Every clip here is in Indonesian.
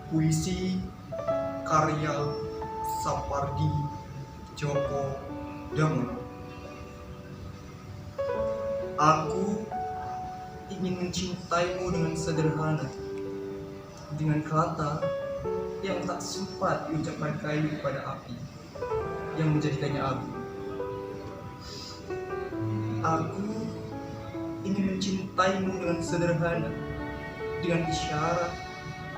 Puisi karya Sapardi Djoko Damono. Aku ingin mencintaimu dengan sederhana, dengan kata yang tak sempat diucapkan kayu pada api yang menjadikannya abu. Aku ingin mencintaimu dengan sederhana, dengan isyarat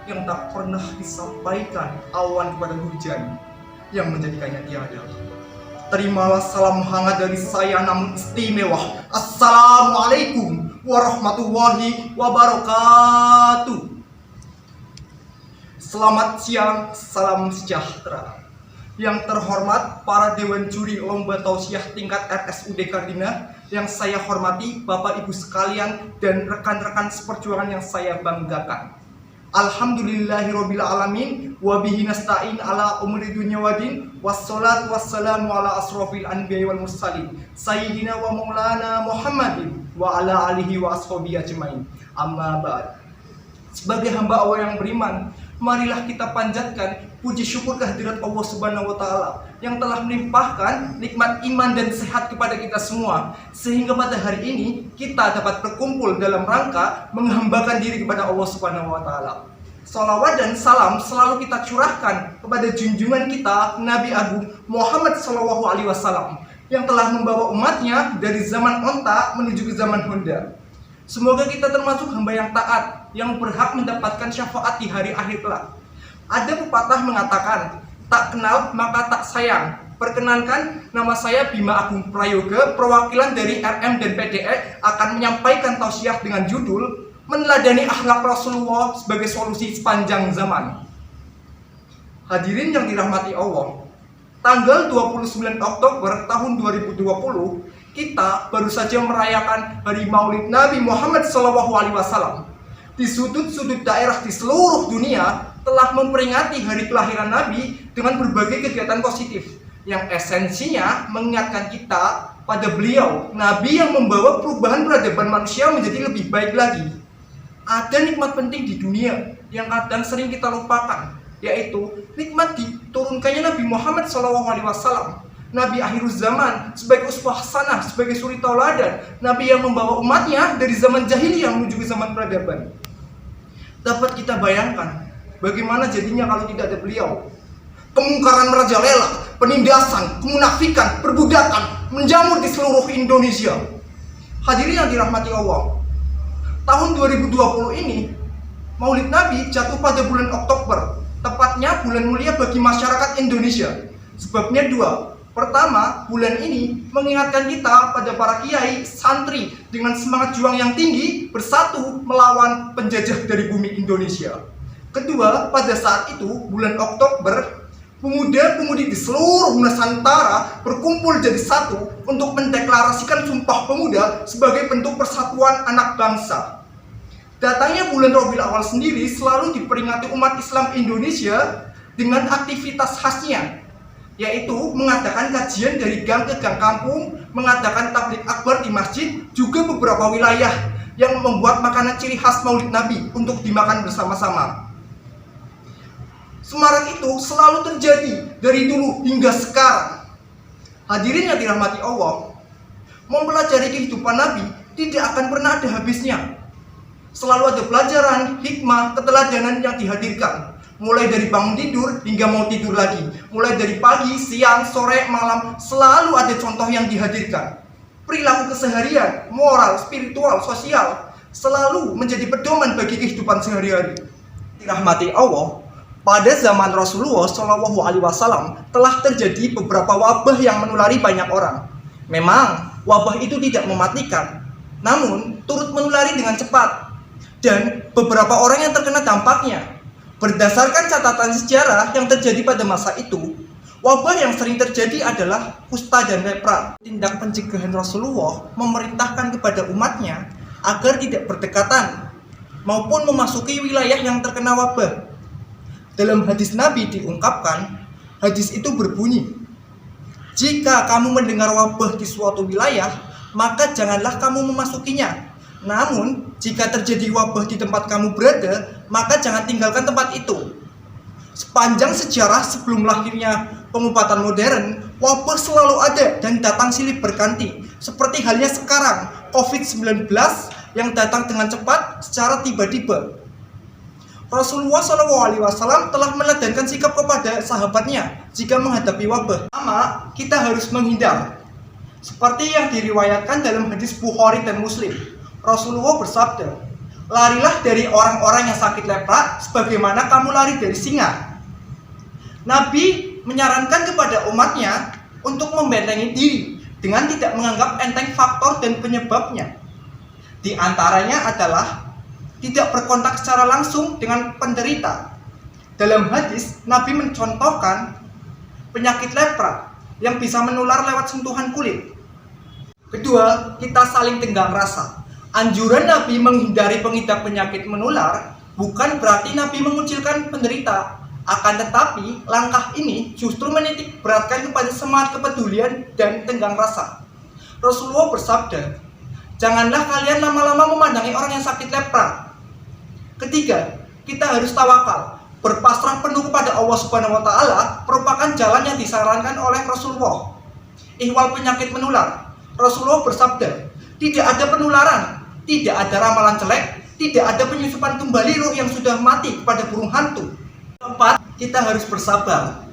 yang tak pernah disampaikan awan kepada hujan yang menjadikannya tiada. Terimalah salam hangat dari saya namun istimewa. Assalamualaikum warahmatullahi wabarakatuh. Selamat siang, salam sejahtera. Yang terhormat para Dewan Juri Lomba Tausiah tingkat RSUD Kardina, yang saya hormati Bapak Ibu sekalian dan rekan-rekan seperjuangan yang saya banggakan. Alhamdulillahirabbil alamin wa bihi nasta'in ala umuri dunya waddin wassalatu wassalamu ala asrofil anbiya'i wal mursalin sayyidina wa maulana Muhammadin wa ala alihi wa ashabihi ajmain. Amma ba'd. Sebagai hamba Allah yang beriman, marilah kita panjatkan puji syukur kehadirat Allah Subhanahu wa taala yang telah melimpahkan nikmat iman dan sehat kepada kita semua, sehingga pada hari ini kita dapat berkumpul dalam rangka menghambakan diri kepada Allah Subhanahu wa taala. Salawat dan salam selalu kita curahkan kepada junjungan kita Nabi Agung Muhammad sallallahu alaihi wasallam yang telah membawa umatnya dari zaman onta menuju ke zaman Honda. Semoga kita termasuk hamba yang taat, yang berhak mendapatkan syafaat di hari akhir kelak. Ada pepatah mengatakan, tak kenal maka tak sayang. Perkenankan, nama saya Bima Agung Prayoga, perwakilan dari RM dan PDE akan menyampaikan tausiah dengan judul Meneladani Akhlak Rasulullah sebagai Solusi Sepanjang Zaman. Hadirin yang dirahmati Allah, tanggal 29 Oktober tahun 2020, kita baru saja merayakan Hari Maulid Nabi Muhammad SAW. Di sudut-sudut daerah di seluruh dunia telah memperingati hari kelahiran Nabi dengan berbagai kegiatan positif yang esensinya mengingatkan kita pada beliau, Nabi yang membawa perubahan peradaban manusia menjadi lebih baik lagi. Ada nikmat penting di dunia yang kadang sering kita lupakan, yaitu nikmat diturunkannya Nabi Muhammad SAW, Nabi akhir zaman, sebagai uswah hasanah, sebagai suri tauladan, Nabi yang membawa umatnya dari zaman jahiliyah menuju ke zaman peradaban. Dapat kita bayangkan bagaimana jadinya kalau tidak ada beliau. Kemungkaran merajalela, penindasan, kemunafikan, perbudakan menjamur di seluruh Indonesia. Hadirin yang dirahmati Allah, tahun 2020 ini Maulid Nabi jatuh pada bulan Oktober, tepatnya bulan mulia bagi masyarakat Indonesia. Sebabnya dua. Pertama, bulan ini mengingatkan kita pada para kiai, santri dengan semangat juang yang tinggi bersatu melawan penjajah dari bumi Indonesia. Kedua, pada saat itu, bulan Oktober, pemuda-pemudi di seluruh Nusantara berkumpul jadi satu untuk mendeklarasikan Sumpah Pemuda sebagai bentuk persatuan anak bangsa. Datangnya bulan Rabiul Awal sendiri selalu diperingati umat Islam Indonesia dengan aktivitas khasnya, yaitu mengadakan kajian dari gang ke gang kampung, mengadakan tabligh akbar di masjid, juga beberapa wilayah yang membuat makanan ciri khas Maulid Nabi untuk dimakan bersama-sama. Semarak itu selalu terjadi dari dulu hingga sekarang. Hadirin yang dirahmati Allah, mempelajari kehidupan Nabi tidak akan pernah ada habisnya. Selalu ada pelajaran, hikmah, keteladanan yang dihadirkan. Mulai dari bangun tidur hingga mau tidur lagi, mulai dari pagi, siang, sore, malam, selalu ada contoh yang dihadirkan. Perilaku keseharian, moral, spiritual, sosial selalu menjadi pedoman bagi kehidupan sehari-hari. Dirahmati Allah, pada zaman Rasulullah SAW telah terjadi beberapa wabah yang menulari banyak orang. Memang wabah itu tidak mematikan, namun turut menulari dengan cepat, dan beberapa orang yang terkena dampaknya. Berdasarkan catatan sejarah yang terjadi pada masa itu, wabah yang sering terjadi adalah kusta dan lepra. Tindak pencegahan Rasulullah memerintahkan kepada umatnya agar tidak berdekatan maupun memasuki wilayah yang terkena wabah. Dalam hadis Nabi diungkapkan, hadis itu berbunyi, "Jika kamu mendengar wabah di suatu wilayah, maka janganlah kamu memasukinya. Namun, jika terjadi wabah di tempat kamu berada, maka jangan tinggalkan tempat itu." Sepanjang sejarah sebelum lahirnya pengobatan modern, wabah selalu ada dan datang silih berganti. Seperti halnya sekarang, COVID-19 yang datang dengan cepat secara tiba-tiba. Rasulullah SAW telah meladankan sikap kepada sahabatnya jika menghadapi wabah. Pertama, kita harus menghindar. Seperti yang diriwayatkan dalam hadis Bukhari dan Muslim, Rasulullah bersabda, "Larilah dari orang-orang yang sakit lepra sebagaimana kamu lari dari singa." Nabi menyarankan kepada umatnya untuk membentengi diri dengan tidak menganggap enteng faktor dan penyebabnya. Di antaranya adalah tidak berkontak secara langsung dengan penderita. Dalam hadis, Nabi mencontohkan penyakit lepra yang bisa menular lewat sentuhan kulit. Kedua, kita saling tenggang rasa. Anjuran Nabi menghindari pengidap penyakit menular bukan berarti Nabi mengucilkan penderita. Akan tetapi, langkah ini justru menitik beratkan kepada semangat kepedulian dan tenggang rasa. Rasulullah bersabda, "Janganlah kalian lama-lama memandangi orang yang sakit lepra." Ketiga, kita harus tawakal. Berpasrah penuh kepada Allah Subhanahu wa Ta'ala merupakan jalan yang disarankan oleh Rasulullah. Ihwal penyakit menular. Rasulullah bersabda, "Tidak ada penularan, tidak ada ramalan jelek, tidak ada penyusupan kembali roh yang sudah mati kepada burung hantu." Keempat, kita harus bersabar.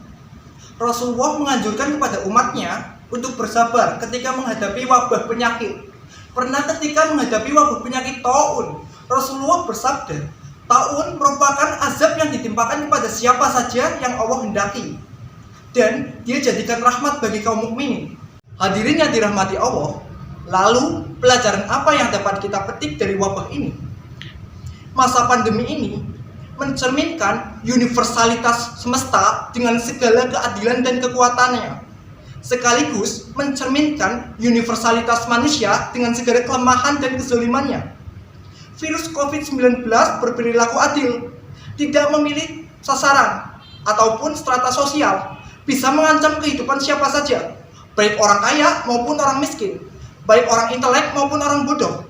Rasulullah menganjurkan kepada umatnya untuk bersabar ketika menghadapi wabah penyakit. Pernah ketika menghadapi wabah penyakit taun, Rasulullah bersabda, "Taun merupakan azab yang ditimpakan kepada siapa saja yang Allah hendaki, dan dia jadikan rahmat bagi kaum mukminin." Hadirin yang dirahmati Allah, lalu pelajaran apa yang dapat kita petik dari wabah ini? Masa pandemi ini mencerminkan universalitas semesta dengan segala keadilan dan kekuatannya, sekaligus mencerminkan universalitas manusia dengan segala kelemahan dan kezalimannya. Virus COVID-19 berperilaku adil, tidak memilih sasaran ataupun strata sosial, bisa mengancam kehidupan siapa saja, baik orang kaya maupun orang miskin, baik orang intelek maupun orang bodoh,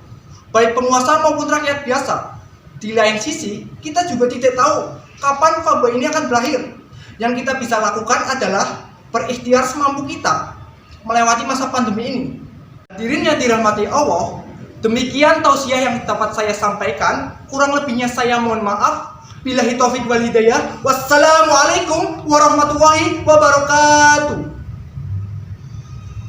baik penguasa maupun rakyat biasa. Di lain sisi, kita juga tidak tahu kapan wabah ini akan berakhir. Yang kita bisa lakukan adalah berikhtiar semampu kita melewati masa pandemi ini. Hadirin yang dirahmati Allah, demikian tausiah yang dapat saya sampaikan. Kurang lebihnya saya mohon maaf. Billahi taufik wal hidayah. Wassalamualaikum warahmatullahi wabarakatuh.